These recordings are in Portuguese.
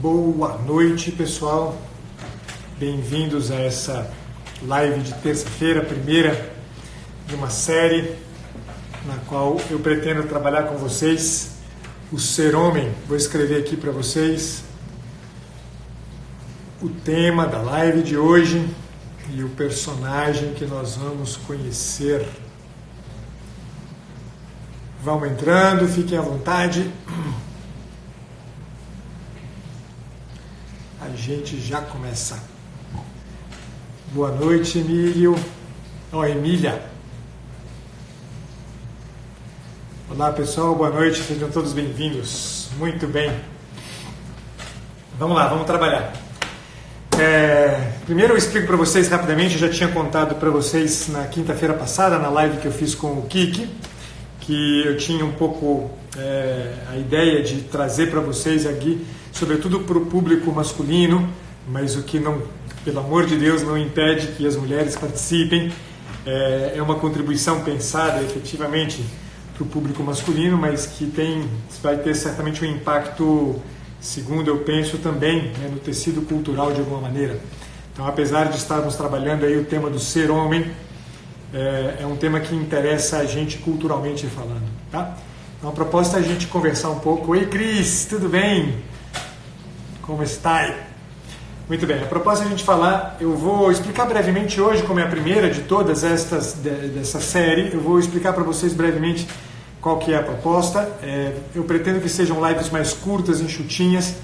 Boa noite, pessoal. Bem-vindos a essa live de terça-feira, primeira de uma série na qual eu pretendo trabalhar com vocês o ser homem. Vou escrever aqui para vocês o tema da live de hoje e o personagem que nós vamos conhecer. Vão entrando, fiquem à vontade. A gente já começa. Boa noite, Emílio. Emília. Olá, pessoal. Boa noite. Sejam todos bem-vindos. Muito bem. Vamos lá, vamos trabalhar. Primeiro eu explico para vocês rapidamente. Eu já tinha contado para vocês na quinta-feira passada, na live que eu fiz com o Kiki, que eu tinha um pouco a ideia de trazer para vocês aqui, sobretudo para o público masculino, mas o que não, pelo amor de Deus, não impede que as mulheres participem. É uma contribuição pensada efetivamente para o público masculino, mas que vai ter certamente um impacto, segundo eu penso, também no tecido cultural de alguma maneira. Então, apesar de estarmos trabalhando aí o tema do ser homem, é um tema que interessa a gente culturalmente falando, tá? Então a proposta é a gente conversar um pouco. Oi, Cris, tudo bem? Como está? Muito bem, a proposta é a gente falar, eu vou explicar brevemente hoje, como é a primeira de todas dessa série, eu vou explicar para vocês brevemente qual que é a proposta. Eu pretendo que sejam lives mais curtas, enxutinhas,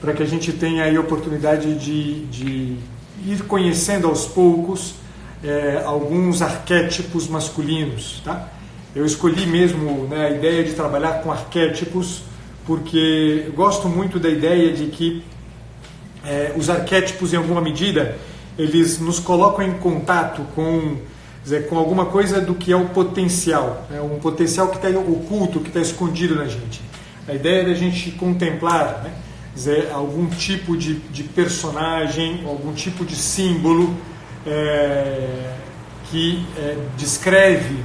para que a gente tenha aí a oportunidade de ir conhecendo aos poucos alguns arquétipos masculinos, tá? Eu escolhi mesmo a ideia de trabalhar com arquétipos porque eu gosto muito da ideia de que os arquétipos, em alguma medida, eles nos colocam em contato com alguma coisa do que é o potencial, um potencial que está oculto, que está escondido na gente. A ideia da gente contemplar algum tipo de personagem, algum tipo de símbolo que descreve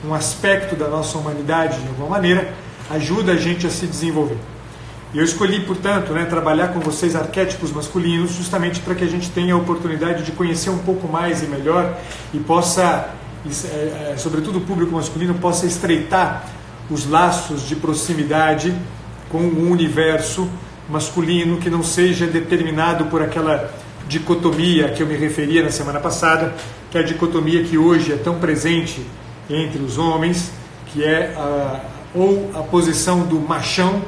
um aspecto da nossa humanidade de alguma maneira, ajuda a gente a se desenvolver. E eu escolhi, portanto, trabalhar com vocês arquétipos masculinos justamente para que a gente tenha a oportunidade de conhecer um pouco mais e melhor e possa, sobretudo o público masculino, possa estreitar os laços de proximidade com o universo masculino, que não seja determinado por aquela dicotomia que eu me referia na semana passada, que é a dicotomia que hoje é tão presente entre os homens, que é ou a posição do machão,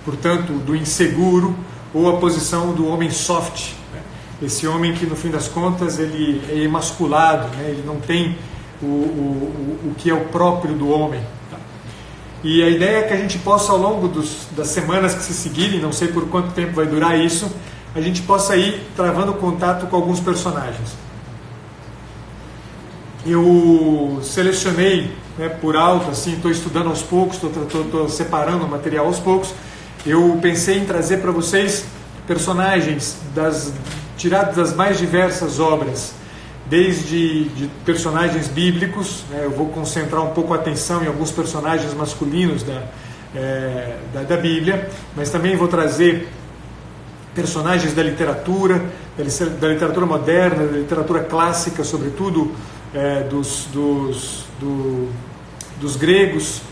portanto do inseguro, ou a posição do homem soft, esse homem que no fim das contas ele é emasculado, ele não tem o que é o próprio do homem. E a ideia é que a gente possa, ao longo das semanas que se seguirem, não sei por quanto tempo vai durar isso, a gente possa ir travando contato com alguns personagens. Eu selecionei por alto, assim, estou estudando aos poucos, estou separando o material aos poucos. Eu pensei em trazer para vocês personagens tirados das mais diversas obras, desde de personagens bíblicos, eu vou concentrar um pouco a atenção em alguns personagens masculinos da Bíblia, mas também vou trazer personagens da literatura moderna, da literatura clássica, sobretudo dos gregos,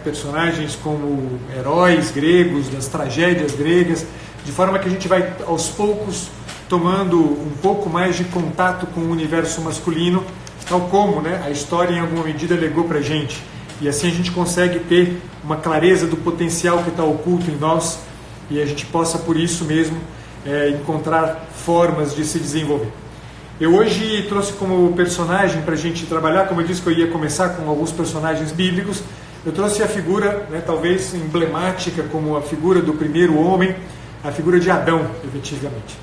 personagens como heróis gregos, das tragédias gregas, de forma que a gente vai aos poucos tomando um pouco mais de contato com o universo masculino, tal como a história em alguma medida legou para a gente, e assim a gente consegue ter uma clareza do potencial que está oculto em nós, e a gente possa por isso mesmo encontrar formas de se desenvolver. Eu hoje trouxe como personagem para a gente trabalhar, como eu disse que eu ia começar com alguns personagens bíblicos, eu trouxe a figura, talvez emblemática como a figura do primeiro homem, a figura de Adão, efetivamente.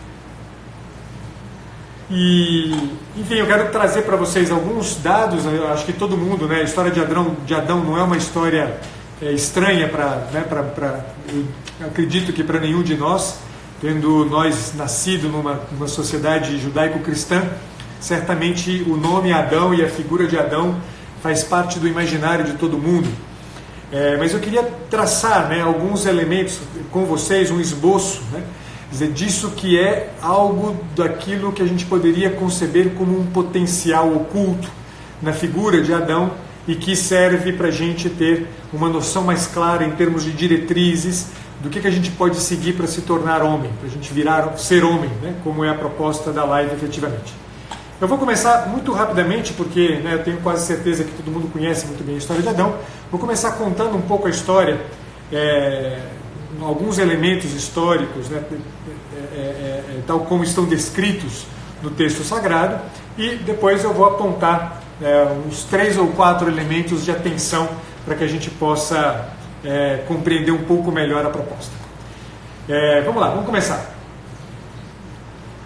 E, enfim, eu quero trazer para vocês alguns dados. Eu acho que todo mundo, a história de Adão não é uma história estranha acredito que para nenhum de nós, tendo nós nascido numa sociedade judaico-cristã, certamente o nome Adão e a figura de Adão faz parte do imaginário de todo mundo. Mas eu queria traçar alguns elementos com vocês, um esboço dizer, disso que é algo daquilo que a gente poderia conceber como um potencial oculto na figura de Adão e que serve para a gente ter uma noção mais clara em termos de diretrizes do que a gente pode seguir para se tornar homem, para a gente ser homem, né, como é a proposta da live efetivamente. Eu vou começar muito rapidamente, porque né, eu tenho quase certeza que todo mundo conhece muito bem a história de Adão. Vou começar contando um pouco a história, alguns elementos históricos, né, tal como estão descritos no texto sagrado, e depois eu vou apontar uns 3 ou 4 elementos de atenção para que a gente possa compreender um pouco melhor a proposta. Vamos lá, vamos começar.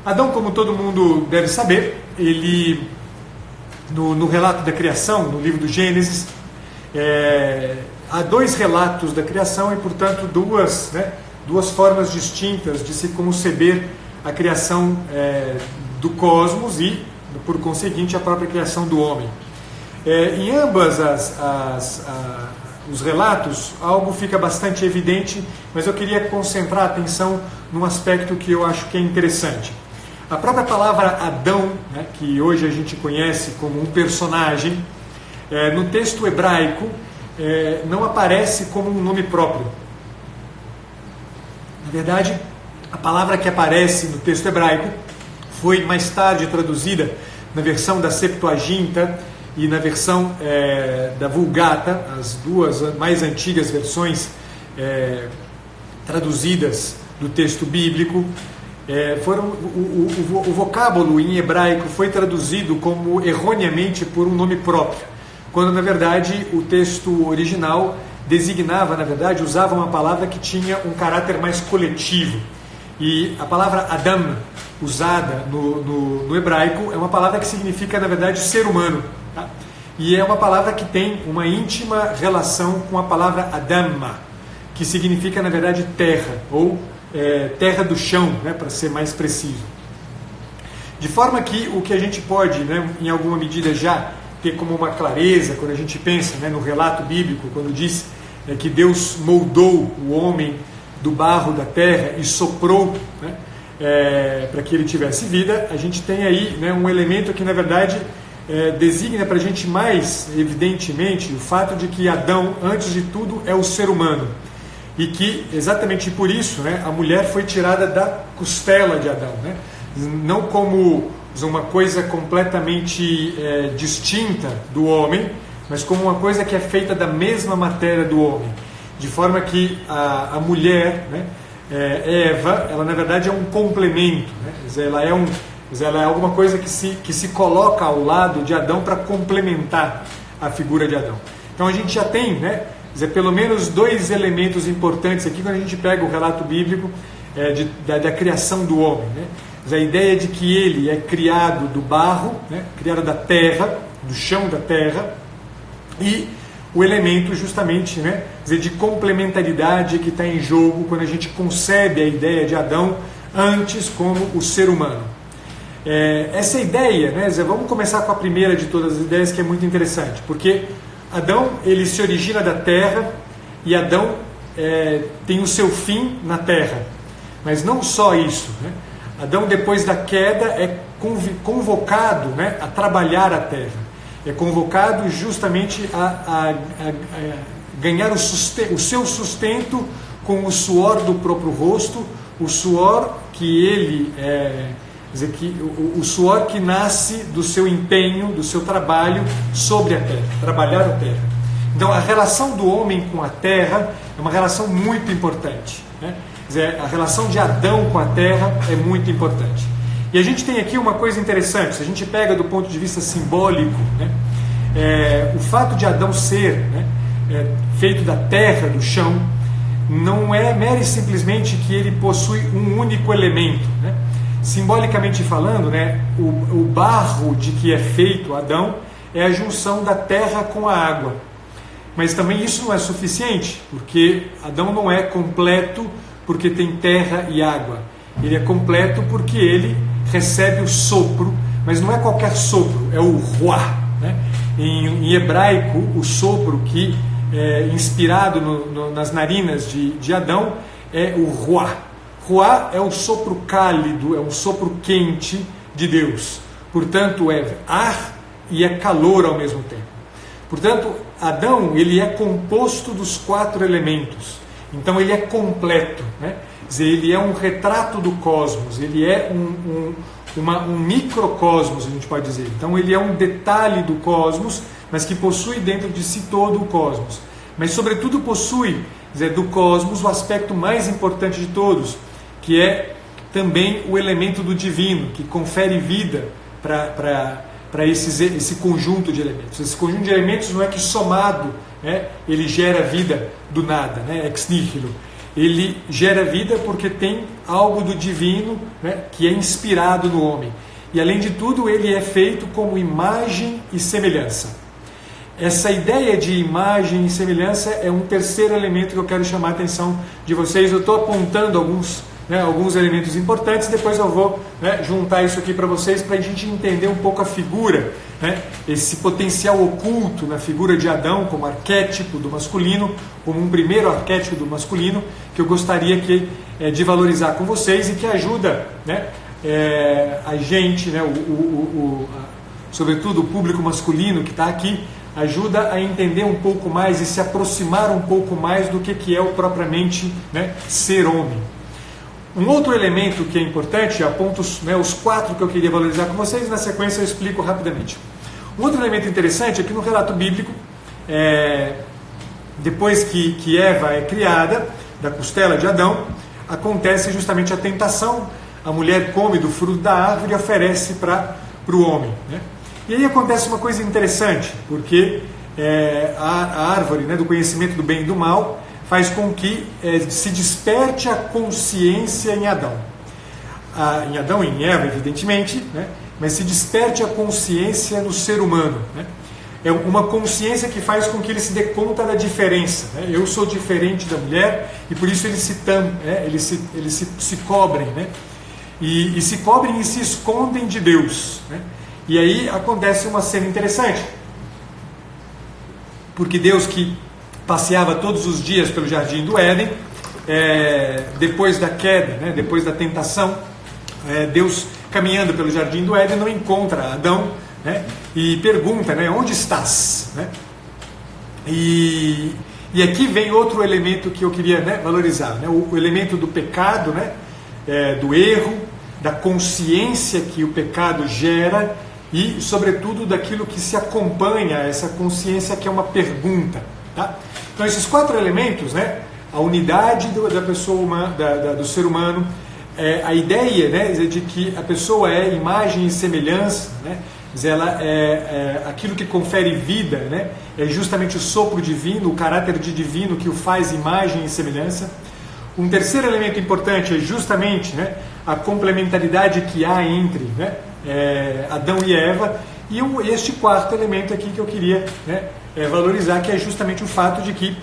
Adão, como todo mundo deve saber, ele, no relato da criação, no livro do Gênesis, há 2 relatos da criação e, portanto, duas formas distintas de se conceber a criação do cosmos e, por conseguinte, a própria criação do homem. Em ambas os relatos, algo fica bastante evidente, mas eu queria concentrar a atenção num aspecto que eu acho que é interessante. A própria palavra Adão, né, que hoje a gente conhece como um personagem, no texto hebraico não aparece como um nome próprio. Na verdade, a palavra que aparece no texto hebraico foi mais tarde traduzida na versão da Septuaginta e na versão da Vulgata, as 2 mais antigas versões traduzidas do texto bíblico. O vocábulo em hebraico foi traduzido como erroneamente por um nome próprio, quando na verdade o texto original designava, na verdade, usava uma palavra que tinha um caráter mais coletivo. E a palavra Adam, usada no hebraico, é uma palavra que significa, na verdade, ser humano. Tá? E é uma palavra que tem uma íntima relação com a palavra Adama, que significa, na verdade, terra, ou terra do chão, né, para ser mais preciso. De forma que o que a gente pode, né, em alguma medida, já ter como uma clareza, quando a gente pensa, né, no relato bíblico, quando diz que Deus moldou o homem do barro da terra e soprou, né, para que ele tivesse vida, a gente tem aí, né, um elemento que, na verdade, designa para a gente mais evidentemente o fato de que Adão, antes de tudo, é o ser humano. E que, exatamente por isso, né, a mulher foi tirada da costela de Adão, né? Não como uma coisa completamente distinta do homem, mas como uma coisa que é feita da mesma matéria do homem. De forma que a mulher, né, Eva, ela na verdade é um complemento, né? Ela é alguma coisa que se coloca ao lado de Adão para complementar a figura de Adão. Então a gente já tem, né, pelo menos 2 elementos importantes aqui quando a gente pega o relato bíblico da criação do homem, né? A ideia de que ele é criado do barro, né? Criado da terra, do chão da terra, e o elemento justamente, né, de complementaridade que está em jogo quando a gente concebe a ideia de Adão antes como o ser humano. Essa ideia, né, vamos começar com a primeira de todas as ideias, que é muito interessante, porque Adão, ele se origina da terra e Adão tem o seu fim na terra. Mas não só isso, né? Adão, depois da queda, é convocado, né, a trabalhar a terra. É convocado justamente a ganhar o seu sustento com o suor do próprio rosto, o suor que ele o suor que nasce do seu empenho, do seu trabalho sobre a terra, trabalhar a terra. Então a relação do homem com a terra é uma relação muito importante, né? A relação de Adão com a terra é muito importante. E a gente tem aqui uma coisa interessante, se a gente pega do ponto de vista simbólico, né, o fato de Adão ser, né, feito da terra, do chão, não é mero e simplesmente que ele possui um único elemento, né? Simbolicamente falando, né, o barro de que é feito Adão é a junção da terra com a água. Mas também isso não é suficiente, porque Adão não é completo porque tem terra e água. Ele é completo porque ele recebe o sopro, mas não é qualquer sopro, é o ruá, né? Em hebraico, o sopro que é inspirado nas narinas de Adão é o ruá. Ruá é o sopro cálido, é um sopro quente de Deus. Portanto, é ar e é calor ao mesmo tempo. Portanto, Adão, ele é composto dos 4 elementos. Então, ele é completo, né? Quer dizer, ele é um retrato do cosmos, ele é um microcosmos, a gente pode dizer. Então, ele é um detalhe do cosmos, mas que possui dentro de si todo o cosmos. Mas, sobretudo, possui, quer dizer, do cosmos o aspecto mais importante de todos, que é também o elemento do divino, que confere vida para esse conjunto de elementos. Esse conjunto de elementos não é que somado, né, ele gera vida do nada, né, ex nihilo. Ele gera vida porque tem algo do divino, né, que é inspirado no homem. E além de tudo, ele é feito como imagem e semelhança. Essa ideia de imagem e semelhança é um terceiro elemento que eu quero chamar a atenção de vocês. Eu estou apontando alguns elementos importantes, depois eu vou, né, juntar isso aqui para vocês, para a gente entender um pouco a figura, né, esse potencial oculto na figura de Adão como arquétipo do masculino, como um primeiro arquétipo do masculino, que eu gostaria de valorizar com vocês e que ajuda, né, a gente, né, sobretudo o público masculino que está aqui, ajuda a entender um pouco mais e se aproximar um pouco mais do que é o propriamente, né, ser homem. Um outro elemento que é importante, aponto, né, os 4 que eu queria valorizar com vocês, na sequência eu explico rapidamente. Um outro elemento interessante é que no relato bíblico, depois que Eva é criada, da costela de Adão, acontece justamente a tentação, a mulher come do fruto da árvore e oferece para o homem, né? E aí acontece uma coisa interessante, porque a árvore, né, do conhecimento do bem e do mal faz com que se desperte a consciência em Adão. Em Adão e em Eva, evidentemente, né, mas se desperte a consciência no ser humano, né? É uma consciência que faz com que ele se dê conta da diferença, né? Eu sou diferente da mulher e por isso eles se cobrem, né? E se cobrem e se escondem de Deus, né? E aí acontece uma cena interessante, porque Deus, que passeava todos os dias pelo jardim do Éden, depois da queda, né, depois da tentação, Deus, caminhando pelo jardim do Éden, não encontra Adão, né, e pergunta, né, onde estás? Né? E aqui vem outro elemento que eu queria, né, valorizar, né, o elemento do pecado, né, do erro, da consciência que o pecado gera e, sobretudo, daquilo que se acompanha a essa consciência, que é uma pergunta. Tá? Então, esses 4 elementos, né, a unidade da pessoa humana, do ser humano, a ideia, né, de que a pessoa é imagem e semelhança, né, ela é aquilo que confere vida, né, é justamente o sopro divino, o caráter de divino que o faz imagem e semelhança. Um terceiro elemento importante é justamente, né, a complementaridade que há entre, né, Adão e Eva, e este 4º elemento aqui que eu queria, né, valorizar, que é justamente o fato de que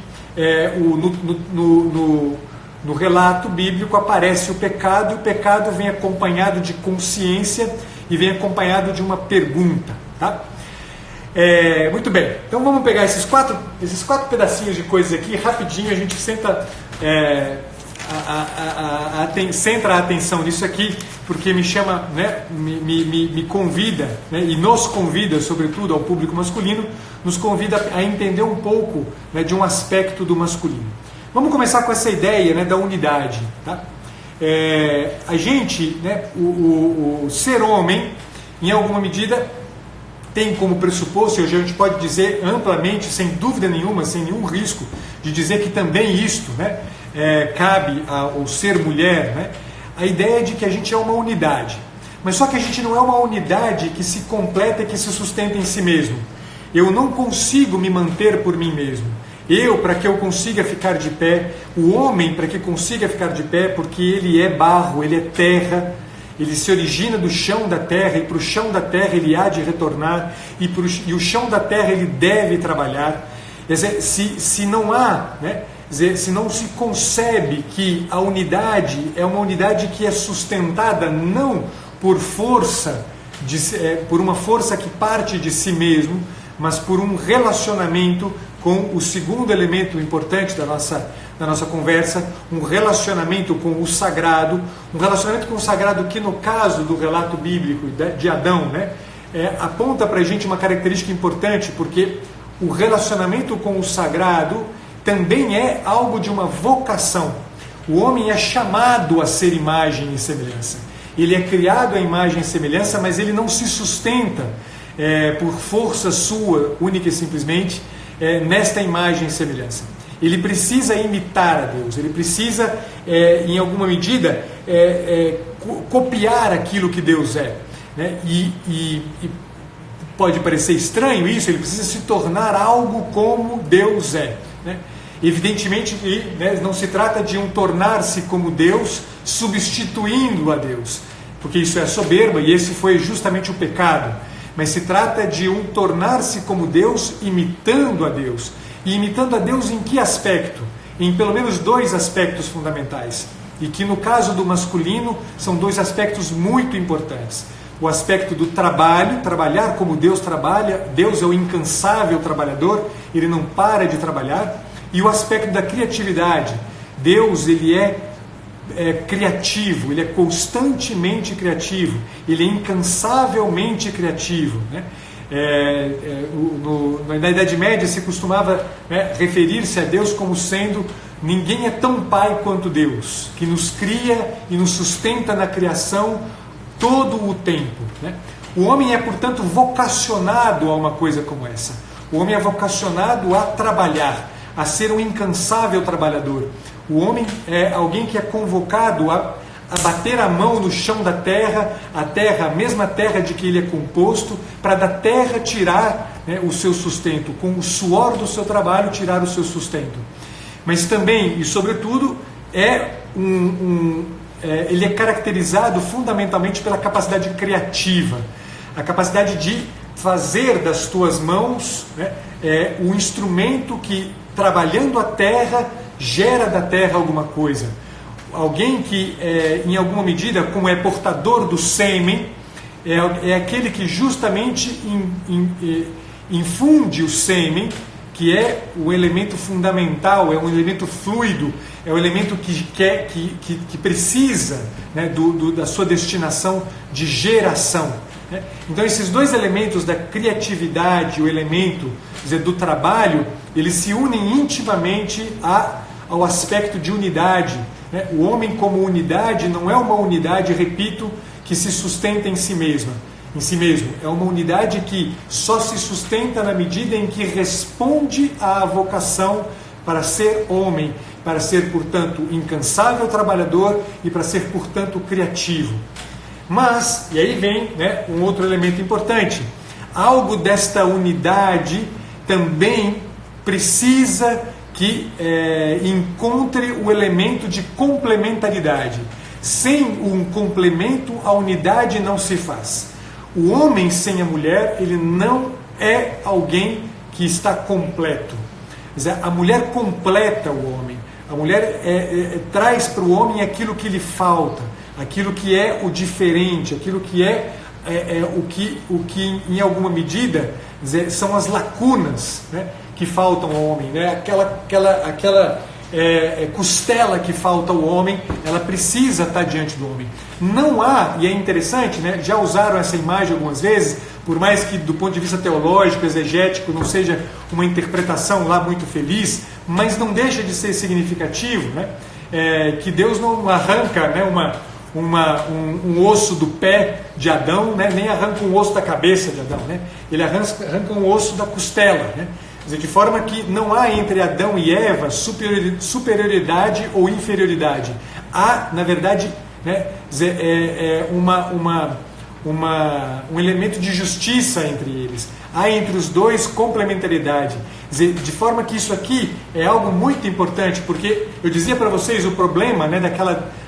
no relato bíblico aparece o pecado, e o pecado vem acompanhado de consciência e vem acompanhado de uma pergunta. Tá? Muito bem, então vamos pegar esses quatro pedacinhos de coisas aqui, rapidinho, a gente centra a atenção nisso aqui, porque me chama, né, me convida, né, e nos convida, sobretudo ao público masculino, nos convida a entender um pouco, né, de um aspecto do masculino. Vamos começar com essa ideia, né, da unidade. Tá? A gente, né, o ser homem, em alguma medida, tem como pressuposto, e a gente pode dizer amplamente, sem dúvida nenhuma, sem nenhum risco, de dizer que também isto, né, cabe ao ser mulher, né, a ideia de que a gente é uma unidade. Mas só que a gente não é uma unidade que se completa e que se sustenta em si mesmo. Eu não consigo me manter por mim mesmo. Para que eu consiga ficar de pé, o homem, para que consiga ficar de pé, porque ele é barro, ele é terra, ele se origina do chão da terra, e para o chão da terra ele há de retornar, e o chão da terra ele deve trabalhar. Quer dizer, se não há, né, se não se concebe que a unidade é uma unidade que é sustentada não por força, por uma força que parte de si mesmo, mas por um relacionamento com o segundo elemento importante na nossa conversa, um relacionamento com o sagrado, um relacionamento com o sagrado que no caso do relato bíblico de Adão, né, aponta para a gente uma característica importante, porque o relacionamento com o sagrado também é algo de uma vocação. O homem é chamado a ser imagem e semelhança. Ele é criado à imagem e semelhança, mas ele não se sustenta por força sua, única e simplesmente, nesta imagem e semelhança. Ele precisa imitar a Deus, ele precisa, em alguma medida, copiar aquilo que Deus é. Né? E pode parecer estranho isso, ele precisa se tornar algo como Deus é. Né? Evidentemente, né, não se trata de um tornar-se como Deus, substituindo a Deus, porque isso é soberba e esse foi justamente o pecado. Mas se trata de um tornar-se como Deus, imitando a Deus. E imitando a Deus em que aspecto? Em pelo menos 2 aspectos fundamentais. E que no caso do masculino são 2 aspectos muito importantes. O aspecto do trabalho, trabalhar como Deus trabalha. Deus é o incansável trabalhador, ele não para de trabalhar. E o aspecto da criatividade. Deus, ele é criativo, ele é constantemente criativo, ele é incansavelmente criativo. Né? Na Idade Média se costumava referir-se a Deus como sendo: ninguém é tão pai quanto Deus, que nos cria e nos sustenta na criação todo o tempo. Né? O homem é, portanto, vocacionado a uma coisa como essa. O homem é vocacionado a trabalhar, a ser um incansável trabalhador. O homem é alguém que é convocado a bater a mão no chão da terra, a mesma terra de que ele é composto, para da terra tirar, né, o seu sustento, com o suor do seu trabalho tirar o seu sustento. Mas também, e sobretudo, ele é caracterizado fundamentalmente pela capacidade criativa, a capacidade de fazer das tuas mãos, né, o instrumento que, trabalhando a terra, gera da terra alguma coisa. Alguém que, em alguma medida, como é portador do sêmen, é aquele que justamente infunde o sêmen, que é o elemento fundamental, é um elemento fluido, é o elemento que precisa, né, da sua destinação de geração. Né? Então, esses 2 elementos da criatividade, o elemento, quer dizer, do trabalho, eles se unem intimamente ao aspecto de unidade. Né? O homem como unidade não é uma unidade, repito, que se sustenta em si mesmo. É uma unidade que só se sustenta na medida em que responde à vocação para ser homem, para ser, portanto, incansável trabalhador e para ser, portanto, criativo. Mas, e aí vem, né, um outro elemento importante, algo desta unidade também precisa que encontre o elemento de complementaridade. Sem um complemento, a unidade não se faz. O homem sem a mulher, ele não é alguém que está completo. Quer dizer, a mulher completa o homem. A mulher traz para o homem aquilo que lhe falta, aquilo que é o diferente, aquilo que o que em alguma medida, dizer, são as lacunas, né, que faltam ao homem, né? Aquela costela que falta ao homem, ela precisa estar diante do homem. Não há, e é interessante, né, já usaram essa imagem algumas vezes, por mais que do ponto de vista teológico, exegético, não seja uma interpretação lá muito feliz, mas não deixa de ser significativo, né, que Deus não arranca, né, um osso do pé de Adão, né, nem arranca um osso da cabeça de Adão, né, ele arranca um osso da costela, né, quer dizer, de forma que não há entre Adão e Eva superioridade ou inferioridade. Há, na verdade, né, um elemento de justiça entre eles. Há entre os dois complementaridade. Quer dizer, de forma que isso aqui é algo muito importante, porque eu dizia para vocês o problema, né,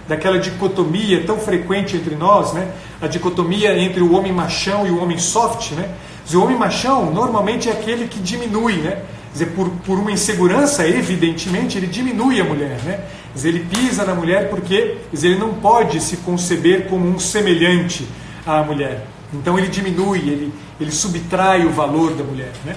daquela dicotomia tão frequente entre nós, né, a dicotomia entre o homem machão e o homem soft, né. O homem machão normalmente é aquele que diminui, né? Quer dizer, por uma insegurança, evidentemente, ele diminui a mulher, né? Quer dizer, ele pisa na mulher porque, quer dizer, ele não pode se conceber como um semelhante à mulher. Então ele diminui, ele subtrai o valor da mulher, né?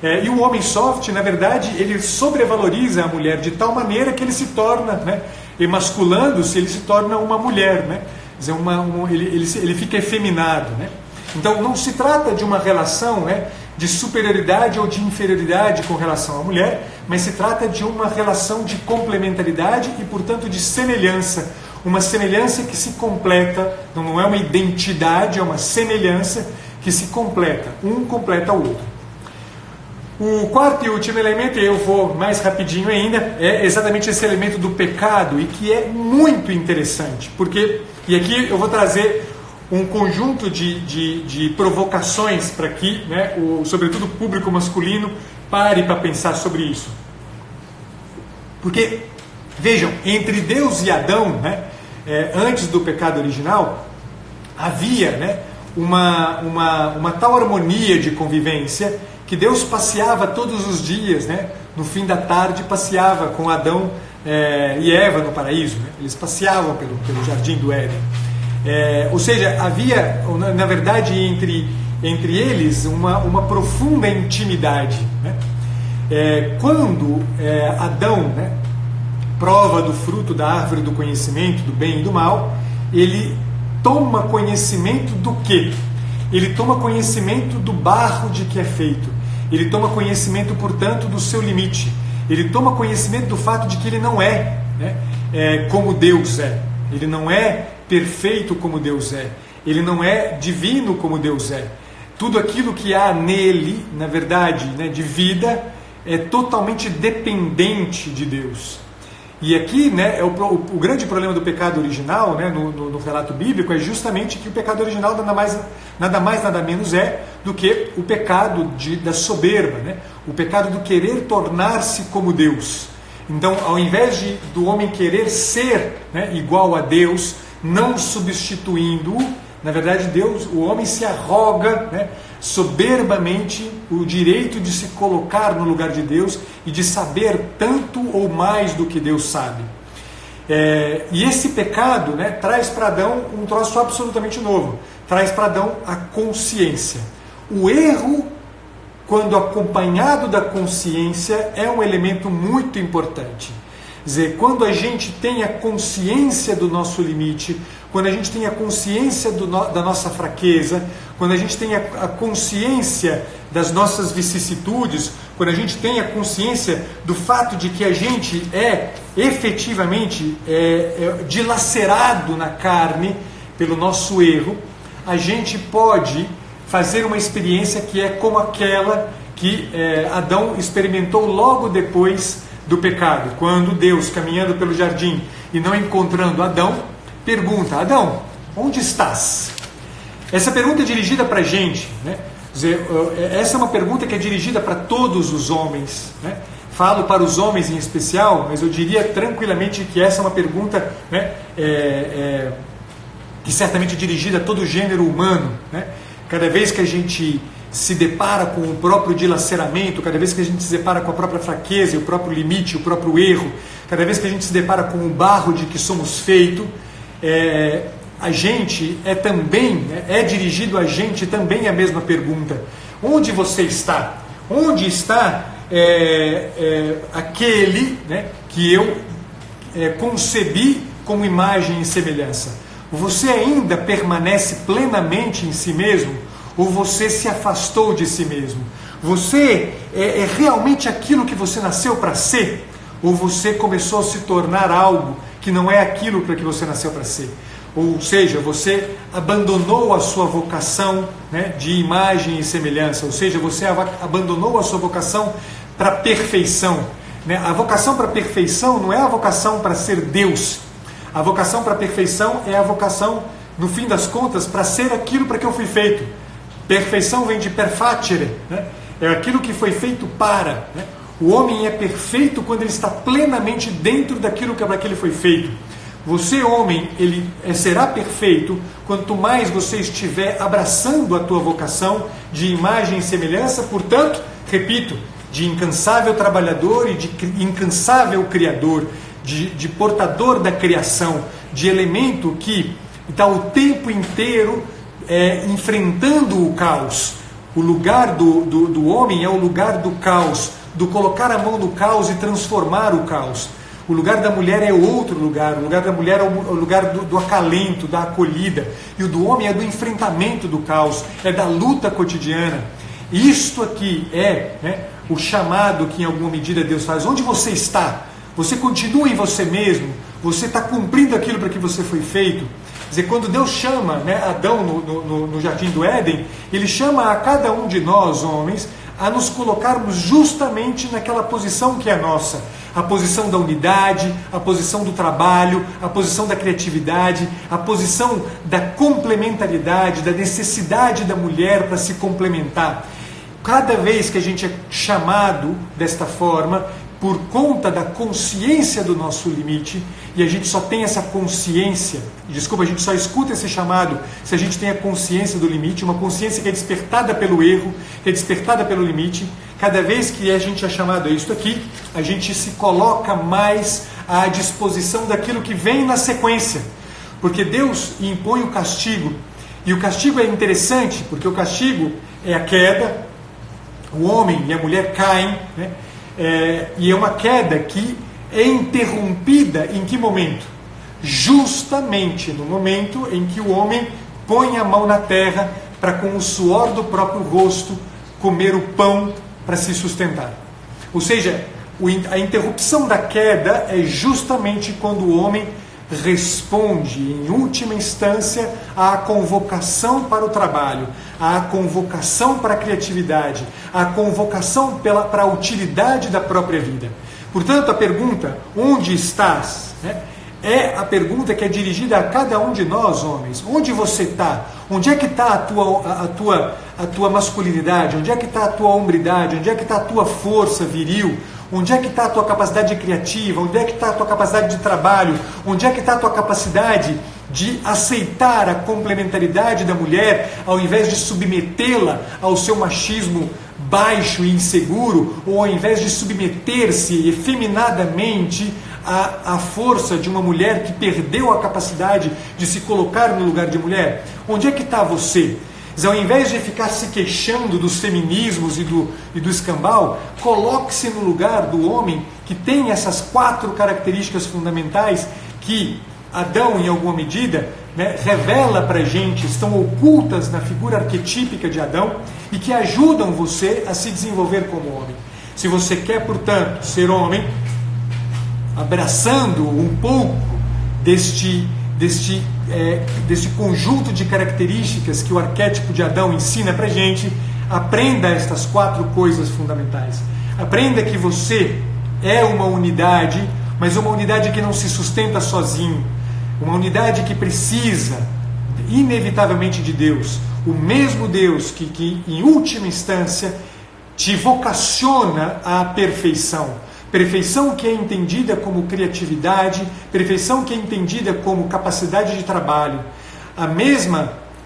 E o homem soft, na verdade, ele sobrevaloriza a mulher de tal maneira que ele se torna, né, emasculando-se, ele se torna uma mulher, né? Quer dizer, ele fica efeminado, né? Então não se trata de uma relação, né, de superioridade ou de inferioridade com relação à mulher, mas se trata de uma relação de complementaridade e, portanto, de semelhança. Uma semelhança que se completa, não é uma identidade, é uma semelhança que se completa. Um completa o outro. O quarto e último elemento, e eu vou mais rapidinho ainda, é exatamente esse elemento do pecado, e que é muito interessante, porque, e aqui eu vou trazer um conjunto de provocações para que, né, sobretudo o público masculino, pare para pensar sobre isso. Porque, vejam, entre Deus e Adão, né, antes do pecado original, havia, né, uma tal harmonia de convivência que Deus passeava todos os dias, né, no fim da tarde, passeava com Adão e Eva no paraíso, né, eles passeavam pelo jardim do Éden. Ou seja, havia, na verdade, entre eles uma profunda intimidade, né? Quando Adão, né, prova do fruto da árvore do conhecimento do bem e do mal, ele toma conhecimento do quê? Ele toma conhecimento do barro de que é feito. Ele toma conhecimento, portanto, do seu limite. Ele toma conhecimento do fato de que ele não é, né, como Deus é. Ele não é perfeito como Deus é. Ele não é divino como Deus é. Tudo aquilo que há nele, na verdade, né, de vida, é totalmente dependente de Deus. E aqui, né, o grande problema do pecado original, né, no relato bíblico, é justamente que o pecado original nada menos é do que o pecado da soberba, né, o pecado do querer tornar-se como Deus. Então, ao invés do homem querer ser, né, igual a Deus, não substituindo-o, na verdade o homem se arroga, né, soberbamente o direito de se colocar no lugar de Deus e de saber tanto ou mais do que Deus sabe. E esse pecado, né, traz para Adão um troço absolutamente novo. Traz para Adão a consciência. O erro, quando acompanhado da consciência, é um elemento muito importante. Quer dizer, quando a gente tem a consciência do nosso limite, quando a gente tem a consciência da nossa fraqueza, quando a gente tem a consciência das nossas vicissitudes, quando a gente tem a consciência do fato de que a gente é efetivamente dilacerado na carne pelo nosso erro, a gente pode fazer uma experiência que é como aquela que Adão experimentou logo depois do pecado, quando Deus, caminhando pelo jardim e não encontrando Adão, pergunta: Adão, onde estás? Essa pergunta é dirigida para a gente, né? Quer dizer, essa é uma pergunta que é dirigida para todos os homens, né? Falo para os homens em especial, mas eu diria tranquilamente que essa é uma pergunta, né, que certamente é dirigida a todo o gênero humano, né? Cada vez que a gente se depara com o próprio dilaceramento, cada vez que a gente se depara com a própria fraqueza, o próprio limite, o próprio erro, cada vez que a gente se depara com o barro de que somos feitos, a gente também, né, é dirigido a gente também a mesma pergunta: onde você está? Onde está aquele, né, que eu concebi como imagem e semelhança? Você ainda permanece plenamente em si mesmo? Ou você se afastou de si mesmo? Você é realmente aquilo que você nasceu para ser? Ou você começou a se tornar algo que não é aquilo para que você nasceu para ser? Ou seja, você abandonou a sua vocação, né, de imagem e semelhança. Ou seja, você abandonou a sua vocação para a perfeição, né? A vocação para a perfeição não é a vocação para ser Deus. A vocação para a perfeição é a vocação, no fim das contas, para ser aquilo para que eu fui feito. Perfeição vem de perfacere, né? É aquilo que foi feito para, né? O homem é perfeito quando ele está plenamente dentro daquilo para que ele foi feito. Você, homem, ele será perfeito quanto mais você estiver abraçando a tua vocação de imagem e semelhança, portanto, repito, de incansável trabalhador e de incansável criador, de portador da criação, de elemento que está o tempo inteiro enfrentando o caos. O lugar do homem é o lugar do caos, do colocar a mão no caos e transformar o caos. O lugar da mulher é outro lugar. O lugar da mulher é o lugar do acalento, da acolhida. E o do homem é do enfrentamento do caos, é da luta cotidiana. Isto aqui é, né, o chamado que em alguma medida Deus faz. Onde você está? Você continua em você mesmo? Você está cumprindo aquilo para que você foi feito? Quer dizer, quando Deus chama, né, Adão no Jardim do Éden, Ele chama a cada um de nós, homens, a nos colocarmos justamente naquela posição que é nossa. A posição da unidade, a posição do trabalho, a posição da criatividade, a posição da complementaridade, da necessidade da mulher para se complementar. Cada vez que a gente é chamado desta forma, por conta da consciência do nosso limite, e a gente só tem essa consciência, a gente só escuta esse chamado se a gente tem a consciência do limite, uma consciência que é despertada pelo erro, que é despertada pelo limite. Cada vez que a gente é chamado a isso aqui, a gente se coloca mais à disposição daquilo que vem na sequência, porque Deus impõe o castigo, e o castigo é interessante, porque o castigo é a queda, o homem e a mulher caem, né? E é uma queda que é interrompida em que momento? Justamente no momento em que o homem põe a mão na terra para, com o suor do próprio rosto, comer o pão para se sustentar. Ou seja, a interrupção da queda é justamente quando o homem responde, em última instância, à convocação para o trabalho, à convocação para a criatividade, à convocação para a utilidade da própria vida. Portanto, a pergunta, onde estás? É a pergunta que é dirigida a cada um de nós, homens. Onde você está? Onde é que está a tua masculinidade? Onde é que está a tua hombridade? Onde é que está a tua força viril? Onde é que está a tua capacidade criativa? Onde é que está a tua capacidade de trabalho? Onde é que está a tua capacidade de aceitar a complementaridade da mulher, ao invés de submetê-la ao seu machismo baixo e inseguro, ou ao invés de submeter-se efeminadamente à força de uma mulher que perdeu a capacidade de se colocar no lugar de mulher? Onde é que está você? Mas ao invés de ficar se queixando dos feminismos e do escambau, coloque-se no lugar do homem que tem essas 4 características fundamentais que Adão, em alguma medida, né, revela para a gente, estão ocultas na figura arquetípica de Adão e que ajudam você a se desenvolver como homem. Se você quer, portanto, ser homem, abraçando um pouco deste conjunto de características que o arquétipo de Adão ensina para a gente, aprenda estas 4 coisas fundamentais. Aprenda que você é uma unidade, mas uma unidade que não se sustenta sozinho. Uma unidade que precisa, inevitavelmente, de Deus. O mesmo Deus que em última instância, te vocaciona à perfeição. Perfeição que é entendida como criatividade, perfeição que é entendida como capacidade de trabalho.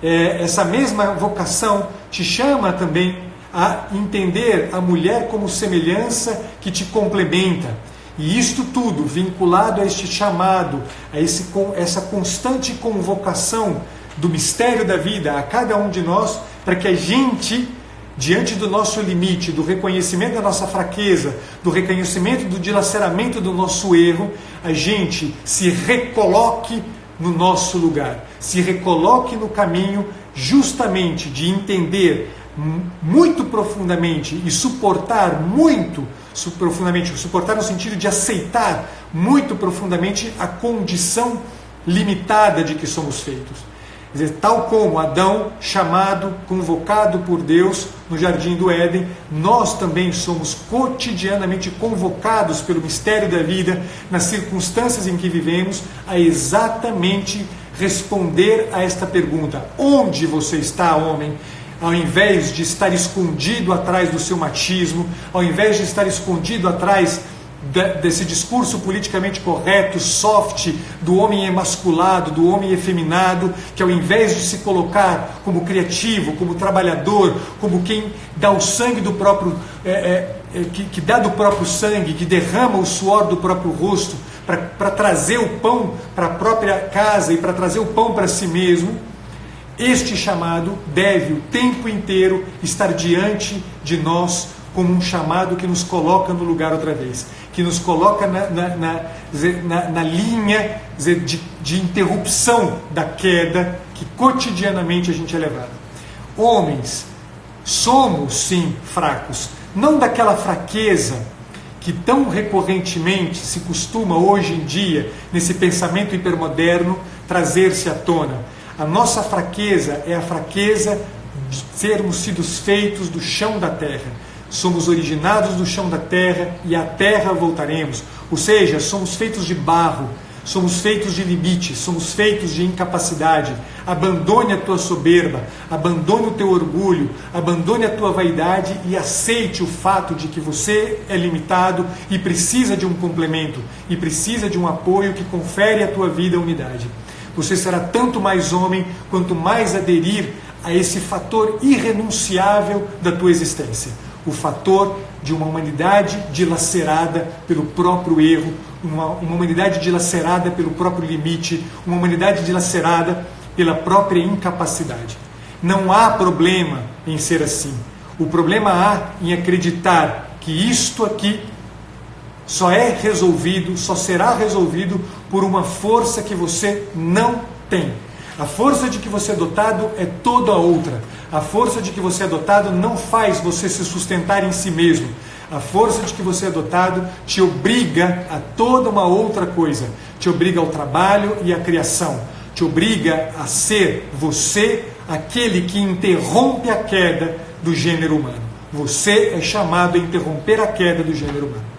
Essa mesma vocação te chama também a entender a mulher como semelhança que te complementa. E isto tudo vinculado a este chamado, a essa constante convocação do mistério da vida a cada um de nós, para que a gente, diante do nosso limite, do reconhecimento da nossa fraqueza, do reconhecimento do dilaceramento do nosso erro, a gente se recoloque no nosso lugar, se recoloque no caminho justamente de entender muito profundamente e suportar muito profundamente, suportar no sentido de aceitar muito profundamente a condição limitada de que somos feitos. Quer dizer, tal como Adão, chamado, convocado por Deus no Jardim do Éden, nós também somos cotidianamente convocados pelo mistério da vida, nas circunstâncias em que vivemos, a exatamente responder a esta pergunta: onde você está, homem? Ao invés de estar escondido atrás do seu machismo, ao invés de estar escondido atrás desse discurso politicamente correto, soft, do homem emasculado, do homem efeminado, que ao invés de se colocar como criativo, como trabalhador, como quem dá o sangue do próprio, que dá do próprio sangue, que derrama o suor do próprio rosto, para trazer o pão para a própria casa e para trazer o pão para si mesmo, Este chamado deve o tempo inteiro estar diante de nós como um chamado que nos coloca no lugar outra vez, que nos coloca na linha de interrupção da queda que cotidianamente a gente é levado. Homens, somos sim fracos, não daquela fraqueza que tão recorrentemente se costuma hoje em dia, nesse pensamento hipermoderno, trazer-se à tona. A nossa fraqueza é a fraqueza de termos sido feitos do chão da terra. Somos originados do chão da terra e à terra voltaremos. Ou seja, somos feitos de barro, somos feitos de limites, somos feitos de incapacidade. Abandone a tua soberba, abandone o teu orgulho, abandone a tua vaidade e aceite o fato de que você é limitado e precisa de um complemento, e precisa de um apoio que confere à tua vida a unidade. Você será tanto mais homem quanto mais aderir a esse fator irrenunciável da tua existência. O fator de uma humanidade dilacerada pelo próprio erro, uma humanidade dilacerada pelo próprio limite, uma humanidade dilacerada pela própria incapacidade. Não há problema em ser assim. O problema há em acreditar que isto aqui só é resolvido, só será resolvido por uma força que você não tem. A força de que você é dotado é toda outra. A força de que você é dotado não faz você se sustentar em si mesmo. A força de que você é dotado te obriga a toda uma outra coisa. Te obriga ao trabalho e à criação. Te obriga a ser você aquele que interrompe a queda do gênero humano. Você é chamado a interromper a queda do gênero humano.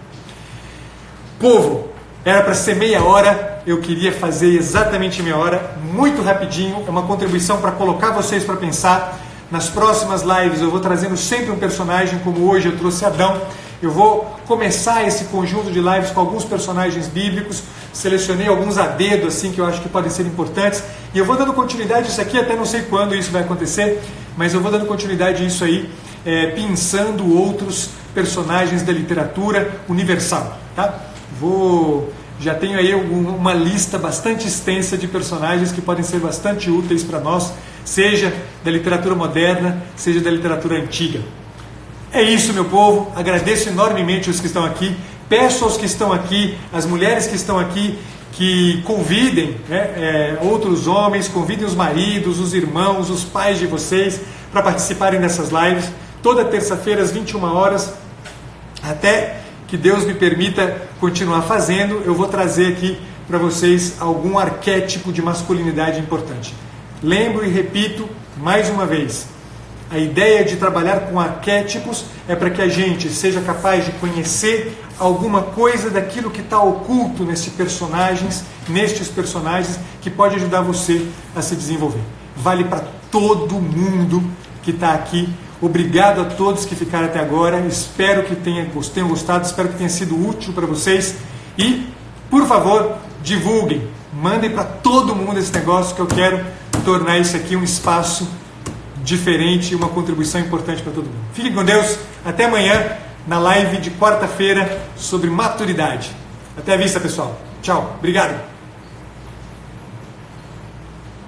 Povo, era para ser meia hora, eu queria fazer exatamente meia hora, muito rapidinho, é uma contribuição para colocar vocês para pensar. Nas próximas lives eu vou trazendo sempre um personagem, como hoje eu trouxe Adão. Eu vou começar esse conjunto de lives com alguns personagens bíblicos, selecionei alguns a dedo assim que eu acho que podem ser importantes, e eu vou dando continuidade a isso aqui, até não sei quando isso vai acontecer, mas eu vou dando continuidade a isso aí, pensando outros personagens da literatura universal, tá? Já tenho aí uma lista bastante extensa de personagens que podem ser bastante úteis para nós, seja da literatura moderna, seja da literatura antiga. É isso, meu povo, agradeço enormemente os que estão aqui, peço aos que estão aqui, as mulheres que estão aqui, que convidem outros homens, convidem os maridos, os irmãos, os pais de vocês para participarem dessas lives, toda terça-feira às 21 horas, até que Deus me permita continuar fazendo, eu vou trazer aqui para vocês algum arquétipo de masculinidade importante. Lembro e repito mais uma vez, a ideia de trabalhar com arquétipos é para que a gente seja capaz de conhecer alguma coisa daquilo que está oculto nestes personagens, que pode ajudar você a se desenvolver. Vale para todo mundo que está aqui. Obrigado a todos que ficaram até agora, espero que tenham gostado, espero que tenha sido útil para vocês e, por favor, divulguem, mandem para todo mundo esse negócio, que eu quero tornar isso aqui um espaço diferente e uma contribuição importante para todo mundo. Fiquem com Deus, até amanhã na live de quarta-feira sobre maturidade. Até a vista, pessoal. Tchau, obrigado.